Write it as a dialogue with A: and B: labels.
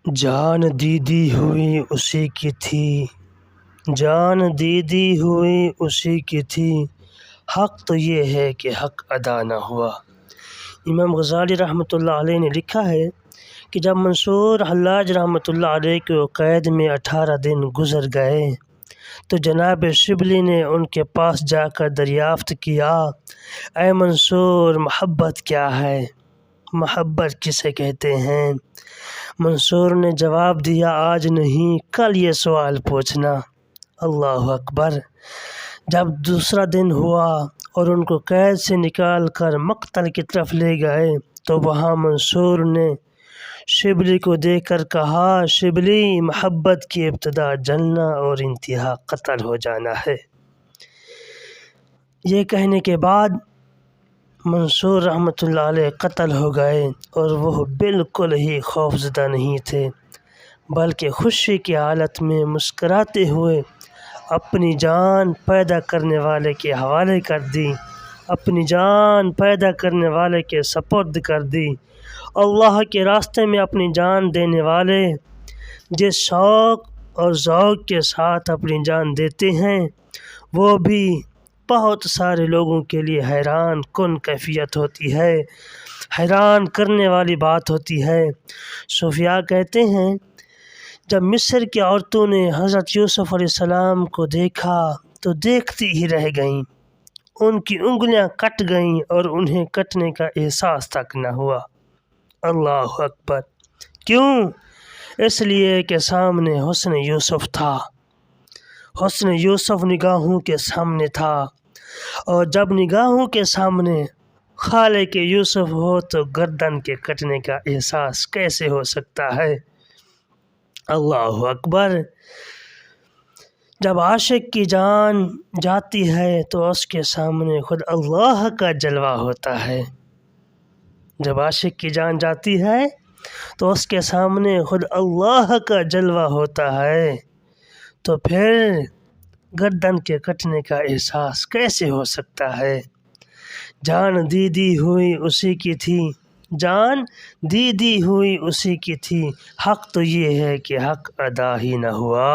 A: جان دیدی ہوئی اسی کی تھی، جان دیدی ہوئی اسی کی تھی، حق تو یہ ہے کہ حق ادا نہ ہوا۔ امام غزالی رحمۃ اللہ علیہ نے لکھا ہے کہ جب منصور حلاج رحمۃ اللہ علیہ کو قید میں 18 دن گزر گئے تو جناب شبلی نے ان کے پاس جا کر دریافت کیا، اے منصور، محبت کیا ہے؟ محبت کسے کہتے ہیں؟ منصور نے جواب دیا، آج نہیں کل یہ سوال پوچھنا۔ اللہ اکبر! جب دوسرا دن ہوا اور ان کو قید سے نکال کر مقتل کی طرف لے گئے تو وہاں منصور نے شبلی کو دیکھ کر کہا، شبلی، محبت کی ابتدا جلنا اور انتہا قتل ہو جانا ہے۔ یہ کہنے کے بعد منصور رحمۃ اللہ علیہ قتل ہو گئے، اور وہ بالکل ہی خوفزدہ نہیں تھے بلکہ خوشی کی حالت میں مسکراتے ہوئے اپنی جان پیدا کرنے والے کے حوالے کر دی، اپنی جان پیدا کرنے والے کے سپرد کر دی۔ اللہ کے راستے میں اپنی جان دینے والے جس شوق اور ذوق کے ساتھ اپنی جان دیتے ہیں وہ بھی بہت سارے لوگوں کے لیے حیران کن کیفیت ہوتی ہے، حیران کرنے والی بات ہوتی ہے۔ صوفیاء کہتے ہیں جب مصر کی عورتوں نے حضرت یوسف علیہ السلام کو دیکھا تو دیکھتی ہی رہ گئیں، ان کی انگلیاں کٹ گئیں اور انہیں کٹنے کا احساس تک نہ ہوا۔ اللہ اکبر! کیوں؟ اس لیے کہ سامنے حسن یوسف تھا، حسن یوسف نگاہوں کے سامنے تھا، اور جب نگاہوں کے سامنے خالق یوسف ہو تو گردن کے کٹنے کا احساس کیسے ہو سکتا ہے؟ اللہ اکبر! جب عاشق کی جان جاتی ہے تو اس کے سامنے خود اللہ کا جلوہ ہوتا ہے۔ جب عاشق کی جان جاتی ہے تو اس کے سامنے خود اللہ کا جلوہ ہوتا ہے، تو پھر گردن کے کٹنے کا احساس کیسے ہو سکتا ہے؟ جان دیدی ہوئی اسی کی تھی، جان دیدی ہوئی اسی کی تھی، حق تو یہ ہے کہ حق ادا ہی نہ ہوا۔